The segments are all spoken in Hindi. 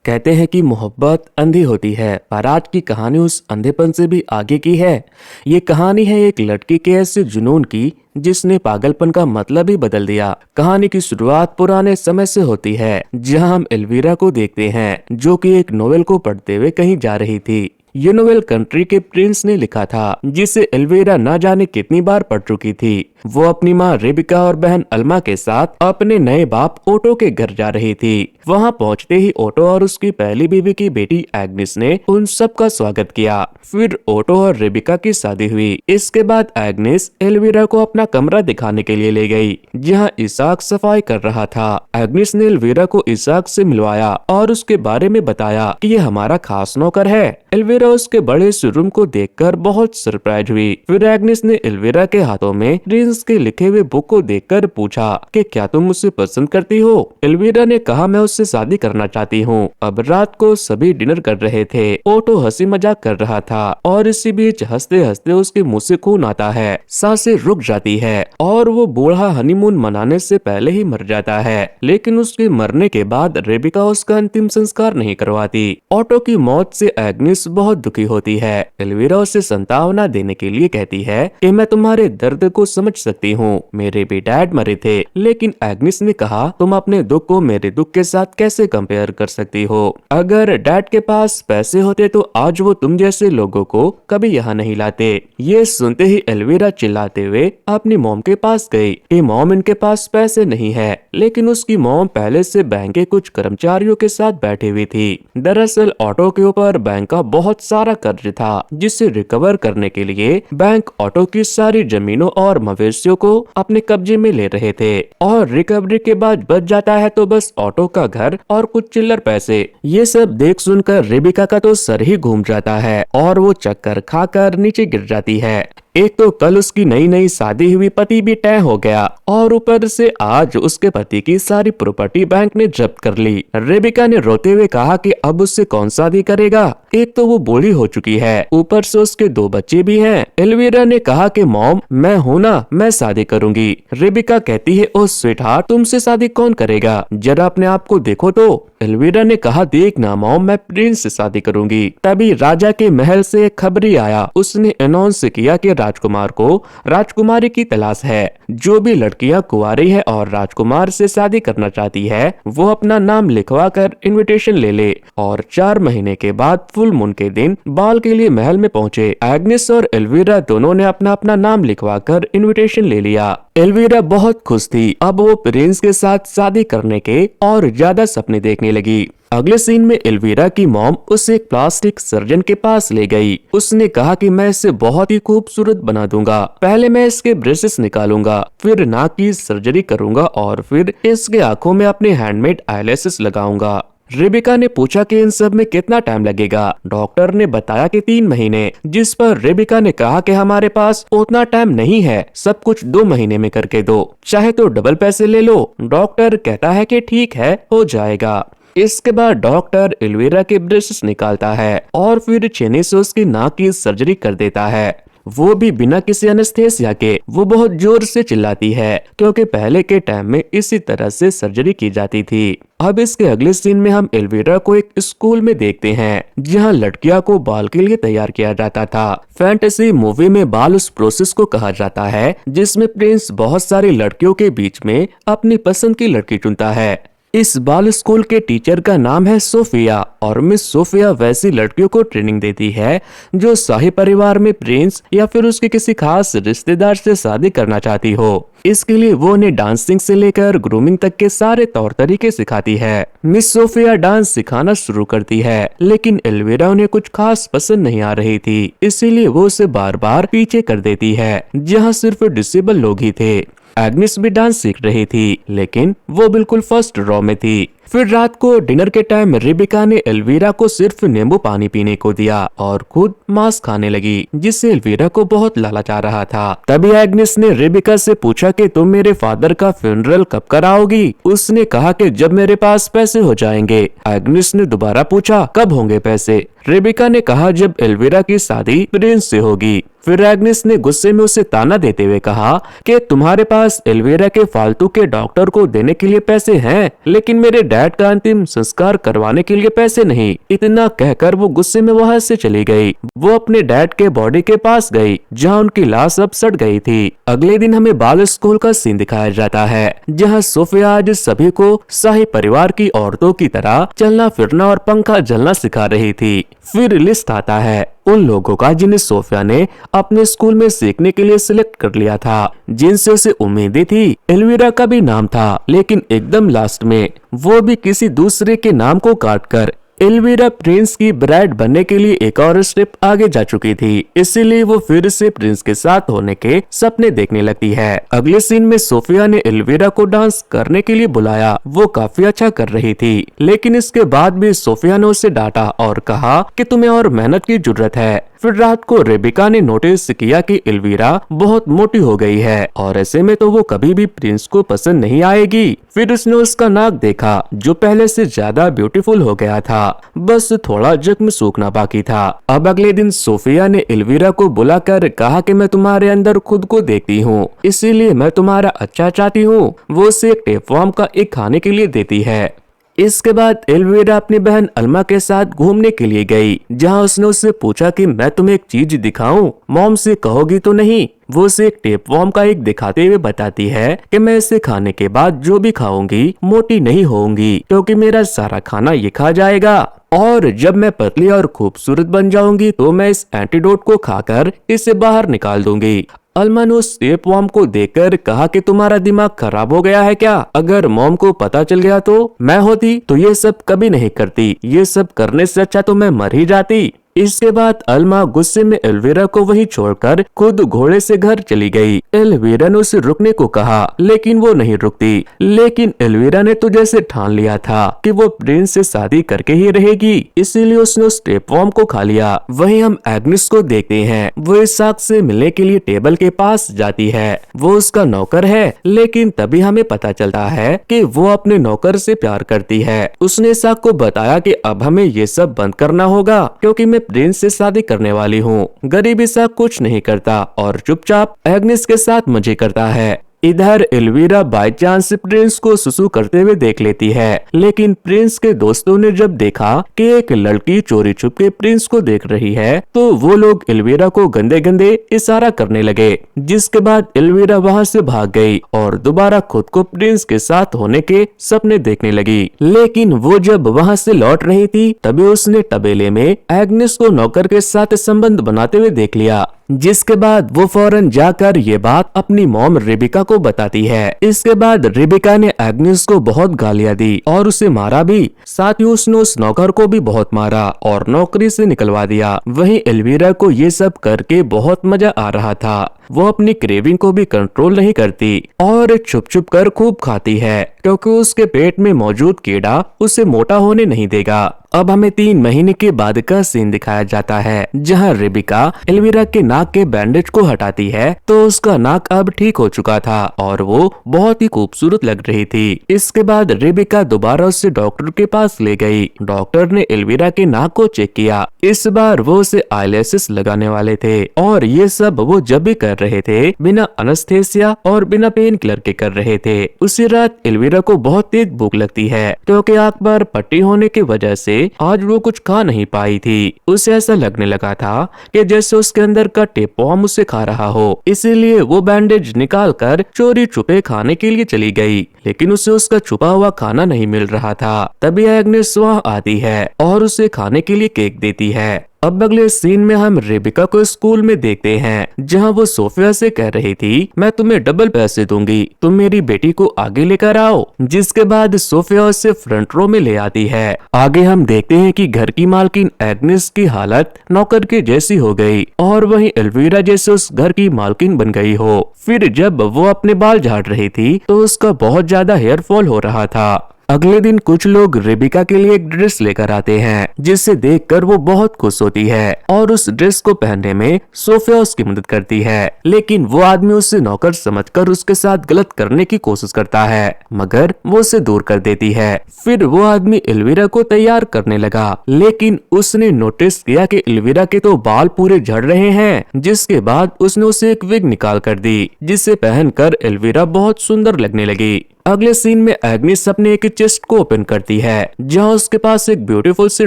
कहते हैं कि मोहब्बत अंधी होती है, पर आज की कहानी उस अंधेपन से भी आगे की है। ये कहानी है एक लड़की के ऐसे जुनून की जिसने पागलपन का मतलब ही बदल दिया। कहानी की शुरुआत पुराने समय से होती है, जहां हम एल्वीरा को देखते हैं, जो कि एक नोवेल को पढ़ते हुए कहीं जा रही थी। ये नोवेल कंट्री के प्रिंस ने लिखा था, जिसे एल्वीरा न जाने कितनी बार पढ़ चुकी थी। वो अपनी माँ रेबिका और बहन अल्मा के साथ अपने नए बाप ओटो के घर जा रही थी। वहाँ पहुँचते ही ओटो और उसकी पहली बीवी की बेटी एग्निस ने उन सब का स्वागत किया। फिर ओटो और रेबिका की शादी हुई। इसके बाद एग्निस एल्वीरा को अपना कमरा दिखाने के लिए ले गई, जहाँ इसाक सफाई कर रहा था। एग्निस ने एल्वीरा को इसाक से मिलवाया और उसके बारे में बताया कि ये हमारा खास नौकर है। एल्वीरा उसके बड़े से रूम को देखकर बहुत सरप्राइज हुई। फिर एग्निस ने एल्वीरा के हाथों में प्रिंस के लिखे हुए बुक को देखकर पूछा कि क्या तुम मुझसे पसंद करती हो। एल्वीरा ने कहा, मैं उससे शादी करना चाहती हूँ। अब रात को सभी डिनर कर रहे थे। ओटो हंसी मजाक कर रहा था और इसी बीच हंसते हंसते उसके मुंह से खून आता है, सांसें रुक जाती है और वो बूढ़ा हनीमून मनाने से पहले ही मर जाता है। लेकिन उसके मरने के बाद रेबिका उसका अंतिम संस्कार नहीं करवाती। ओटो की मौत से एग्निस बहुत दुखी होती है। एल्वीरा उसे सांत्वना देने के लिए कहती है कि मैं तुम्हारे दर्द को समझ सकती हूँ, मेरे भी डैड मरे थे। लेकिन एग्निस ने कहा, तुम अपने दुख को मेरे दुख के साथ कैसे कंपेयर कर सकती हो। अगर डैड के पास पैसे होते तो आज वो तुम जैसे लोगों को कभी यहाँ नहीं लाते। ये सुनते ही एल्वीरा चिल्लाते हुए अपनी मॉम के पास गई कि मॉम, इनके पास पैसे नहीं है। लेकिन उसकी मॉम पहले से बैंक के कुछ कर्मचारियों के साथ बैठी हुई थी। दरअसल ऑटो के ऊपर बैंक का बहुत सारा कर्ज था, जिसे रिकवर करने के लिए बैंक ऑटो की सारी जमीनों और मवेशियों को अपने कब्जे में ले रहे थे, और रिकवरी के बाद बच जाता है तो बस ऑटो का घर और कुछ चिल्लर पैसे। ये सब देख सुनकर रेबिका का तो सर ही घूम जाता है और वो चक्कर खाकर नीचे गिर जाती है। एक तो कल उसकी नई नई शादी हुई पति भी तय हो गया और ऊपर से आज उसके पति की सारी प्रॉपर्टी बैंक ने जब्त कर ली। रेबिका ने रोते हुए कहा कि अब उससे कौन शादी करेगा। एक तो वो बूढ़ी हो चुकी है, ऊपर से उसके 2 बच्चे भी हैं। एल्वीरा ने कहा कि मॉम, मैं हूँ ना, मैं शादी करूंगी। रेबिका कहती है, ओ स्वीट हार्ट, तुमसे शादी कौन करेगा, जरा अपने आप को देखो तो। एल्वीरा ने कहा, देख ना मॉम, मैं प्रिंस से शादी करूंगी। तभी राजा के महल से एक खबरी आया। उसने अनाउंस किया कि राजकुमार को राजकुमारी की तलाश है। जो भी लड़कियां कुंवारी है और राजकुमार से शादी करना चाहती है, वो अपना नाम लिखवा कर इन्विटेशन ले ले। और 4 महीने के बाद फुल मून के दिन बाल के लिए महल में पहुंचे। एग्निस और एल्वीरा दोनों ने अपना अपना नाम लिखवा कर इन्विटेशन ले लिया। एल्वीरा बहुत खुश थी। अब वो प्रिंस के साथ शादी करने के और ज्यादा सपने देखने लगी। अगले सीन में एल्वीरा की मॉम उसे एक प्लास्टिक सर्जन के पास ले गई। उसने कहा कि मैं इसे बहुत ही खूबसूरत बना दूंगा। पहले मैं इसके ब्रेसेस निकालूंगा, फिर नाक की सर्जरी करूंगा और फिर इसके आंखों में अपने हैंडमेड आईलैशेस लगाऊंगा। रेबिका ने पूछा कि इन सब में कितना टाइम लगेगा। डॉक्टर ने बताया कि 3 महीने, जिस पर रेबिका ने कहा कि हमारे पास उतना टाइम नहीं है, सब कुछ 2 महीने में करके दो, चाहे तो डबल पैसे ले लो। डॉक्टर कहता है कि ठीक है, हो जाएगा। इसके बाद डॉक्टर एल्वीरा के ब्रेसेस निकालता है और फिर चेनी से उसकी नाक की सर्जरी कर देता है, वो भी बिना किसी एनेस्थेसिया के। वो बहुत जोर से चिल्लाती है क्योंकि पहले के टाइम में इसी तरह से सर्जरी की जाती थी। अब इसके अगले सीन में हम एल्वीरा को एक स्कूल में देखते हैं, जहां लड़कियों को बाल के लिए तैयार किया जाता था। फैंटेसी मूवी में बाल उस प्रोसेस को कहा जाता है जिसमें प्रिंस बहुत सारी लड़कियों के बीच में अपनी पसंद की लड़की चुनता है। इस बाल स्कूल के टीचर का नाम है सोफिया, और मिस सोफिया वैसी लड़कियों को ट्रेनिंग देती है जो शाही परिवार में प्रिंस या फिर उसके किसी खास रिश्तेदार से शादी करना चाहती हो। इसके लिए वो उन्हें डांसिंग से लेकर ग्रूमिंग तक के सारे तौर तरीके सिखाती है। मिस सोफिया डांस सिखाना शुरू करती है, लेकिन एल्वीरा उन्हें कुछ खास पसंद नहीं आ रही थी, इसीलिए वो उसे बार बार पीछे कर देती है, जहाँ सिर्फ डिसेबल लोग ही थे। एग्निस भी डांस सीख रही थी, लेकिन वो बिल्कुल फर्स्ट रॉ में थी। फिर रात को डिनर के टाइम रेबिका ने एल्वीरा को सिर्फ नींबू पानी पीने को दिया और खुद मांस खाने लगी, जिससे एल्वीरा को बहुत लालच आ रहा था। तभी एग्निस ने रेबिका से पूछा कि तुम मेरे फादर का फ्यूनरल कब कराओगी। उसने कहा कि जब मेरे पास पैसे हो जाएंगे। एग्निस ने दोबारा पूछा, कब होंगे पैसे। रेबिका ने कहा, जब एल्वीरा की शादी प्रिंस से होगी। फिर एग्निस ने गुस्से में उसे ताना देते हुए कहा कि तुम्हारे पास एल्वीरा के फालतू के डॉक्टर को देने के लिए पैसे हैं, लेकिन मेरे डैड का अंतिम संस्कार करवाने के लिए पैसे नहीं। इतना कहकर वो गुस्से में वहाँ से चली गई। वो अपने डैड के बॉडी के पास गई जहाँ उनकी लाश अब सड़ गई थी। अगले दिन हमें बाल स्कूल का सीन दिखाया जाता है जहाँ सोफिया आज सभी को शाही परिवार की औरतों की तरह चलना फिरना और पंखा झलना सिखा रही थी। फिर लिस्ट आता है उन लोगों का जिन्हें सोफिया ने अपने स्कूल में सीखने के लिए सिलेक्ट कर लिया था, जिनसे उसे उम्मीदें थी। एल्विरा का भी नाम था, लेकिन एकदम लास्ट में वो भी किसी दूसरे के नाम को काटकर एल्विरा प्रिंस की ब्राइड बनने के लिए एक और स्टेप आगे जा चुकी थी। इसीलिए वो फिर से प्रिंस के साथ होने के सपने देखने लगती है। अगले सीन में सोफिया ने एल्विरा को डांस करने के लिए बुलाया। वो काफी अच्छा कर रही थी, लेकिन इसके बाद भी सोफिया ने उसे डांटा और कहा कि तुम्हें और मेहनत की जरूरत है। फिर रात को रेबिका ने नोटिस किया कि एल्विरा बहुत मोटी हो गई है और ऐसे में तो वो कभी भी प्रिंस को पसंद नहीं आएगी। फिर उसने उसका नाक देखा जो पहले से ज्यादा ब्यूटीफुल हो गया था, बस थोड़ा जख्म सूखना बाकी था। अब अगले दिन सोफिया ने एल्विरा को बुलाकर कहा कि मैं तुम्हारे अंदर खुद को देखती हूँ, इसीलिए मैं तुम्हारा अच्छा चाहती हूँ। वो उसे टेपवर्म का एक खाने के लिए देती है। इसके बाद एल्विरा अपनी बहन अल्मा के साथ घूमने के लिए गई, जहां उसने उससे पूछा कि मैं तुम्हें एक चीज दिखाऊं, मॉम से कहोगी तो नहीं। वो उसे एक टेपवर्म का एक दिखाते हुए बताती है कि मैं इसे खाने के बाद जो भी खाऊंगी मोटी नहीं होऊंगी, क्योंकि मेरा सारा खाना ये खा जाएगा और जब मैं पतली और खूबसूरत बन जाऊंगी तो मैं इस एंटीडोट को खाकर इसे बाहर निकाल दूंगी। अल्मा ने उस टेपवर्म को देखकर कहा कि तुम्हारा दिमाग खराब हो गया है क्या? अगर मॉम को पता चल गया तो मैं होती तो ये सब कभी नहीं करती। ये सब करने से अच्छा तो मैं मर ही जाती। इसके बाद अल्मा गुस्से में एल्विरा को वहीं छोड़कर खुद घोड़े से घर चली गई। एल्विरा ने उसे रुकने को कहा, लेकिन वो नहीं रुकती। लेकिन एल्विरा ने तो जैसे ठान लिया था कि वो प्रिंस से शादी करके ही रहेगी, इसीलिए उसने उस टेपवर्म को खा लिया। वहीं हम एग्नेस को देखते हैं। वो इसाक से मिलने के लिए टेबल के पास जाती है। वो उसका नौकर है, लेकिन तभी हमें पता चलता है कि वो अपने नौकर से प्यार करती है। उसने इसाक को बताया कि अब हमें ये सब बंद करना होगा, क्योंकि मैं प्रिंस से शादी करने वाली हूँ। गरीब इसाक कुछ नहीं करता और चुपचाप एग्नेस के साथ मजे करता है। इधर एल्विरा बाय चांस प्रिंस को सुसु करते हुए देख लेती है, लेकिन प्रिंस के दोस्तों ने जब देखा कि एक लड़की चोरी छुपके प्रिंस को देख रही है, तो वो लोग एल्विरा को गंदे गंदे इशारा करने लगे, जिसके बाद एल्विरा वहाँ से भाग गई और दोबारा खुद को प्रिंस के साथ होने के सपने देखने लगी। लेकिन वो जब वहाँ से लौट रही थी तभी उसने तबेले में एग्नेस को नौकर के साथ संबंध बनाते हुए देख लिया, जिसके बाद वो फौरन जाकर ये बात अपनी मॉम रेबिका को बताती है। इसके बाद रेबिका ने एग्नेस को बहुत गालियां दी और उसे मारा भी। साथ ही उसने उस नौकर को भी बहुत मारा और नौकरी से निकलवा दिया। वहीं एल्विरा को ये सब करके बहुत मजा आ रहा था। वो अपनी क्रेविंग को भी कंट्रोल नहीं करती और छुप छुप कर खूब खाती है, क्योंकि उसके पेट में मौजूद कीड़ा उसे मोटा होने नहीं देगा। अब हमें 3 महीने के बाद का सीन दिखाया जाता है, जहां रेबिका एल्विरा के नाक के बैंडेज को हटाती है तो उसका नाक अब ठीक हो चुका था और वो बहुत ही खूबसूरत लग रही थी। इसके बाद रेबिका दोबारा उसे डॉक्टर के पास ले गई। डॉक्टर ने एल्विरा के नाक को चेक किया। इस बार वो उसे आईलैशेस लगाने वाले थे और ये सब वो जब भी कर रहे थे बिना अनस्थेसिया और बिना पेन किलर के कर रहे थे। उसी रात एल्विरा को बहुत तेज भूख लगती है, क्योंकि आंख पर पट्टी होने की वजह से आज वो कुछ खा नहीं पाई थी। उसे ऐसा लगने लगा था कि जैसे उसके अंदर का टेपवर्म उसे खा रहा हो, इसीलिए वो बैंडेज निकाल कर चोरी छुपे खाने के लिए चली गई, लेकिन उसे उसका छुपा हुआ खाना नहीं मिल रहा था। तभी एग्नेस वहाँ आती है और उसे खाने के लिए केक देती है। अब अगले सीन में हम रेबिका को स्कूल में देखते हैं, जहां वो सोफिया से कह रही थी, मैं तुम्हें डबल पैसे दूंगी, तुम मेरी बेटी को आगे लेकर आओ। जिसके बाद सोफिया उसे फ्रंट रो में ले आती है। आगे हम देखते हैं कि घर की मालकिन एग्नेस की हालत नौकर के जैसी हो गई और वहीं एल्विरा जैसे उस घर की मालकिन बन गई हो। फिर जब वो अपने बाल झाड़ रही थी तो उसका बहुत ज्यादा हेयर फॉल हो रहा था। अगले दिन कुछ लोग रेबिका के लिए एक ड्रेस लेकर आते हैं, जिसे देखकर वो बहुत खुश होती है और उस ड्रेस को पहनने में सोफिया उसकी मदद करती है। लेकिन वो आदमी उसे नौकर समझकर उसके साथ गलत करने की कोशिश करता है, मगर वो उसे दूर कर देती है। फिर वो आदमी एल्विरा को तैयार करने लगा, लेकिन उसने नोटिस किया कि एल्विरा के तो बाल पूरे झड़ रहे हैं, जिसके बाद उसने उसे एक विग निकाल कर दी, जिसे पहनकर एल्विरा बहुत सुंदर लगने लगी। अगले सीन में एग्निस अपने एक चेस्ट को ओपन करती है जहाँ उसके पास एक ब्यूटीफुल सी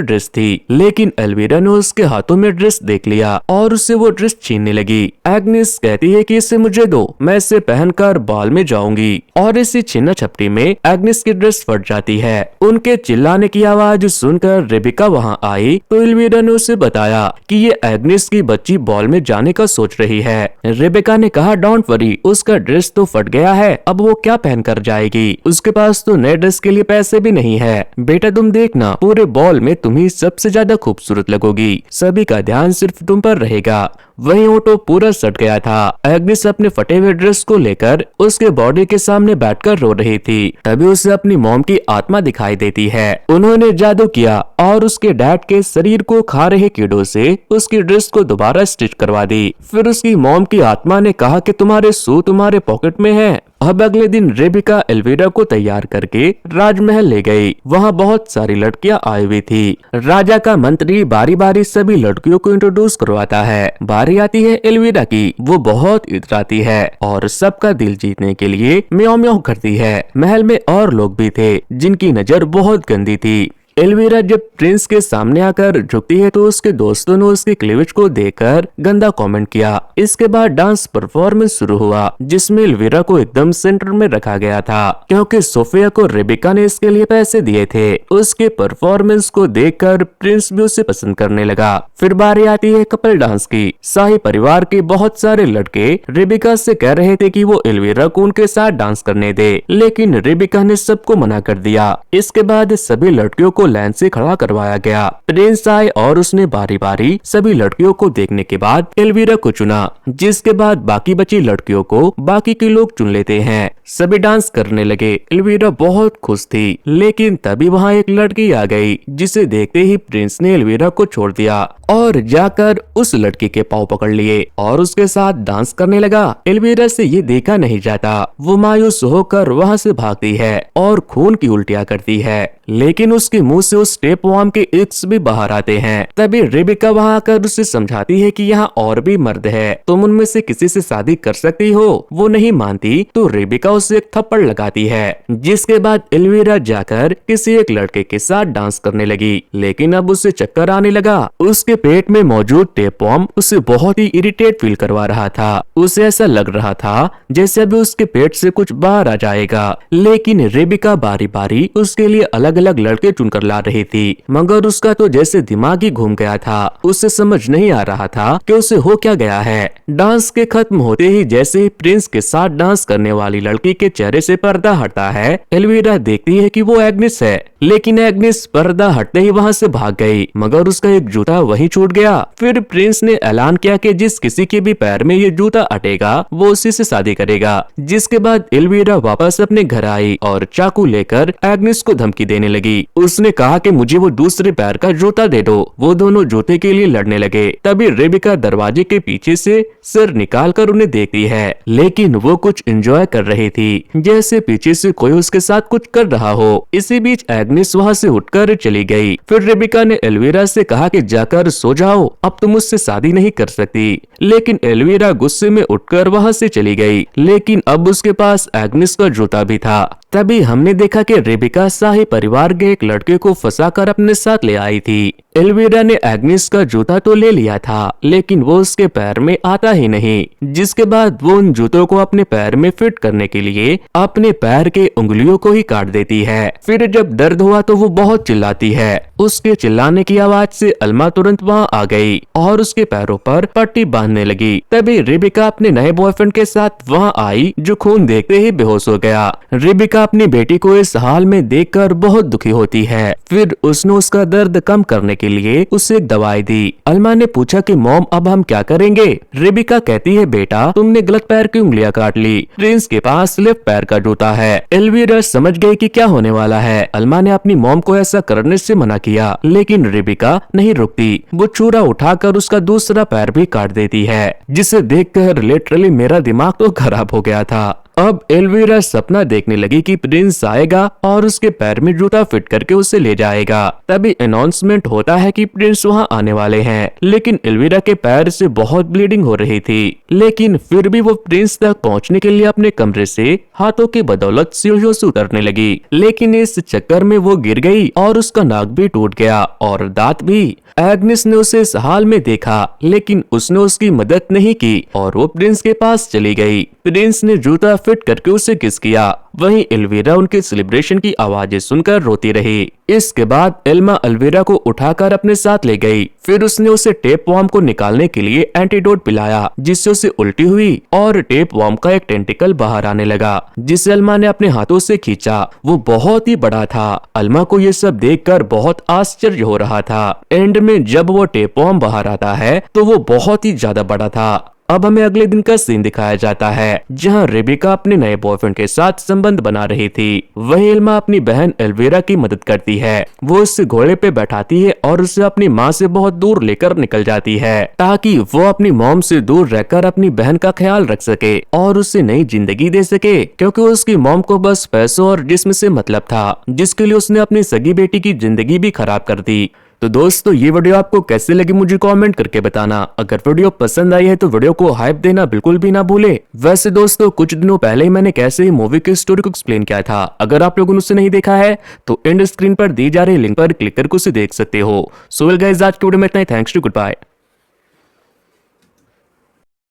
ड्रेस थी, लेकिन एल्वीरा ने उसके हाथों में ड्रेस देख लिया और उससे वो ड्रेस छीनने लगी। एग्निस कहती है कि इसे मुझे दो, मैं इसे पहनकर बॉल में जाऊंगी, और इसी छीना झपटी में एग्निस की ड्रेस फट जाती है। उनके चिल्लाने की आवाज सुनकर रेबिका वहाँ आई तो एल्वीरा ने उसे बताया कि ये एग्निस की बच्ची बॉल में जाने का सोच रही है। रेबिका ने कहा डोंट वरी, उसका ड्रेस तो फट गया है, अब वो क्या पहन कर जाएगी, उसके पास तो नए ड्रेस के लिए पैसे भी नहीं है। बेटा तुम देखना, पूरे बॉल में तुम ही सबसे ज्यादा खूबसूरत लगोगी, सभी का ध्यान सिर्फ तुम पर रहेगा। वहीं ओटो पूरा सट गया था। एग्निस अपने फटे हुए ड्रेस को लेकर उसके बॉडी के सामने बैठकर रो रही थी। तभी उसे अपनी मॉम की आत्मा दिखाई देती है। उन्होंने जादू किया और उसके डैड के शरीर को खा रहे कीड़ों से उसकी ड्रेस को दोबारा स्टिच करवा दी। फिर उसकी मॉम की आत्मा ने कहा कि तुम्हारे शू तुम्हारे पॉकेट में है। अब अगले दिन रेबिका एल्वीरा को तैयार करके राजमहल ले गई। वहाँ बहुत सारी लड़कियां आई हुई थी। राजा का मंत्री बारी बारी सभी लड़कियों को इंट्रोड्यूस करवाता है। बारी आती है एल्वीरा की, वो बहुत इतराती है और सबका दिल जीतने के लिए म्याऊं म्याऊं करती है। महल में और लोग भी थे जिनकी नजर बहुत गंदी थी। एल्वीरा जब प्रिंस के सामने आकर झुकती है तो उसके दोस्तों ने उसके क्लीवेज को देखकर गंदा कमेंट किया। इसके बाद डांस परफॉर्मेंस शुरू हुआ जिसमें एल्वीरा को एकदम सेंटर में रखा गया था क्योंकि सोफिया को रेबिका ने इसके लिए पैसे दिए थे। उसके परफॉर्मेंस को देखकर प्रिंस भी उसे पसंद करने लगा। फिर बारी आती है कपल डांस की। शाही परिवार के बहुत सारे लड़के रेबिका से कह रहे थे कि वो एल्वीरा को उनके साथ डांस करने दे, लेकिन रेबिका ने सबको मना कर दिया। इसके बाद सभी लड़कियों को लाइन से खड़ा करवाया गया। प्रिंस आए और उसने बारी बारी सभी लड़कियों को देखने के बाद एल्वीरा को चुना, जिसके बाद बाकी बची लड़कियों को बाकी के लोग चुन लेते हैं। सभी डांस करने लगे। एल्वीरा बहुत खुश थी, लेकिन तभी वहाँ एक लड़की आ गई जिसे देखते ही प्रिंस ने एल्वीरा को छोड़ दिया और जाकर उस लड़की के पाँव पकड़ लिए और उसके साथ डांस करने लगा। एल्वीरा से ये देखा नहीं जाता। वो मायूस होकर वहाँ से भागती है और खून की उल्टियाँ करती है, लेकिन उसके मुंह से उस टेप वॉर्म के इक्स भी बाहर आते हैं। तभी रेबिका वहाँ आकर उसे समझाती है कि यहाँ और भी मर्द है, तुम उनमें से किसी से शादी कर सकती हो। वो नहीं मानती तो रेबिका उसे एक थप्पड़ लगाती है, जिसके बाद एल्वीरा जाकर किसी एक लड़के के साथ डांस करने लगी, लेकिन अब उसे चक्कर आने लगा। उसके पेट में मौजूद टेप वॉर्म उसे बहुत ही इरिटेट फील करवा रहा था। उसे ऐसा लग रहा था जैसे अभी उसके पेट से कुछ बाहर आ जाएगा, लेकिन रेबिका बारी बारी उसके लिए अलग अलग लड़के चुनकर ला रही थी, मगर उसका तो जैसे दिमाग ही घूम गया था। उसे समझ नहीं आ रहा था कि उसे हो क्या गया है। डांस के खत्म होते ही जैसे ही प्रिंस के साथ डांस करने वाली लड़की के चेहरे से पर्दा हटता है, एल्वीरा देखती है कि वो एग्निस है, लेकिन एग्निस पर्दा हटते ही वहाँ से भाग गई, मगर उसका एक जूता वहीं छूट गया। फिर प्रिंस ने ऐलान किया कि जिस किसी के भी पैर में ये जूता अटेगा वो उसी से शादी करेगा। जिसके बाद एल्वीरा वापस अपने घर आई और चाकू लेकर एग्निस को धमकी देने लगी। उसने कहा कि मुझे वो दूसरे पैर का जूता दे दो। वो दोनों जूते के लिए लड़ने लगे। तभी रेबिका दरवाजे के पीछे से सिर निकाल कर उन्हें देखती है, लेकिन वो कुछ एंजॉय कर रही थी, जैसे पीछे से कोई उसके साथ कुछ कर रहा हो। इसी बीच एग्निस वहाँ से उठकर चली गई। फिर रेबिका ने एल्वीरा से कहा कि जाकर सो जाओ, अब तुम मुझसे शादी नहीं कर सकती, लेकिन एल्वीरा गुस्से में उठकर वहाँ से चली गई। लेकिन अब उसके पास एग्निस का जूता भी था। तभी हमने देखा कि रेबिका शाही परिवार के एक लड़के को फंसाकर अपने साथ ले आई थी। एल्वीरा ने एग्निस का जूता तो ले लिया था, लेकिन वो उसके पैर में आता ही नहीं। जिसके बाद वो उन जूतों को अपने पैर में फिट करने के लिए अपने पैर के उंगलियों को ही काट देती है। फिर जब दर्द हुआ तो वो बहुत चिल्लाती है। उसके चिल्लाने की आवाज से अल्मा तुरंत वहाँ आ गई और उसके पैरों पर पट्टी बांधने लगी। तभी रेबिका अपने नए बॉयफ्रेंड के साथ वहाँ आई, जो खून देखते ही बेहोश हो गया। रेबिका अपनी बेटी को इस हाल में देखकर बहुत दुखी होती है। फिर उसने उसका दर्द कम करने के लिए उसे एक दवाई दी। अल्मा ने पूछा कि मॉम अब हम क्या करेंगे। रेबिका कहती है बेटा तुमने गलत पैर की उंगलियां काट ली, प्रिंस के पास लेफ्ट पैर का जूता है। एल्वीरा समझ गई कि क्या होने वाला है। अल्मा ने अपनी मॉम को ऐसा करने से मना किया, लेकिन रेबिका नहीं रुकती। वो छुरा उठाकर उसका दूसरा पैर भी काट देती है, जिसे देखकर लिटरली मेरा दिमाग तो खराब हो गया था। अब एल्वीरा सपना देखने लगी कि प्रिंस आएगा और उसके पैर में जूता फिट करके उसे ले जाएगा। तभी अनाउंसमेंट होता है कि प्रिंस वहां आने वाले हैं, लेकिन एल्वीरा के पैर से बहुत ब्लीडिंग हो रही थी। लेकिन फिर भी वो प्रिंस तक पहुंचने के लिए अपने कमरे से हाथों की बदौलत सीढ़ियों से उतरने लगी, लेकिन इस चक्कर में वो गिर गई और उसका नाक भी टूट गया और दांत भी। एग्नेस ने उसे इस हाल में देखा, लेकिन उसने उसकी मदद नहीं की और वो प्रिंस के पास चली गई। प्रिंस ने जूता फिट करके उसे किस किया। वहीं एल्वीरा उनके सेलिब्रेशन की आवाजें सुनकर रोती रही। इसके बाद एल्मा एल्वीरा को उठाकर अपने साथ ले गई। फिर उसने उसे टेप वॉर्म को निकालने के लिए एंटीडोट पिलाया, जिससे उसे उल्टी हुई और टेप वॉर्म का एक टेंटिकल बाहर आने लगा, जिसे एल्मा ने अपने हाथों से खींचा। वो बहुत ही बड़ा था। एल्मा को ये सब देखकर बहुत आश्चर्य हो रहा था। एंड में जब वो टेप वॉर्म बाहर आता है तो वो बहुत ही ज्यादा बड़ा था। अब हमें अगले दिन का सीन दिखाया जाता है, जहां रेबिका अपने नए बॉयफ्रेंड के साथ संबंध बना रही थी। वहीं एल्मा अपनी बहन एल्वीरा की मदद करती है। वो उसे घोड़े पे बैठाती है और उसे अपनी माँ से बहुत दूर लेकर निकल जाती है, ताकि वो अपनी मॉम से दूर रहकर अपनी बहन का ख्याल रख सके और उसे नई जिंदगी दे सके, क्योंकि उसकी मॉम को बस पैसों और जिस्म से मतलब था, जिसके लिए उसने अपनी सगी बेटी की जिंदगी भी खराब कर दी। तो दोस्तों, ये वीडियो आपको कैसे लगी मुझे कमेंट करके बताना। अगर वीडियो पसंद आई है तो वीडियो को हाइप देना बिल्कुल भी ना भूले। वैसे दोस्तों, कुछ दिनों पहले ही मैंने कैसे ही मूवी की स्टोरी को एक्सप्लेन किया था। अगर आप लोगों ने उसे नहीं देखा है तो एंड स्क्रीन पर दी जा रही लिंक पर क्लिक करके उसे देख सकते हो। सो वेल गाइस, आज की वीडियो में इतना ही। Thanks to, good bye.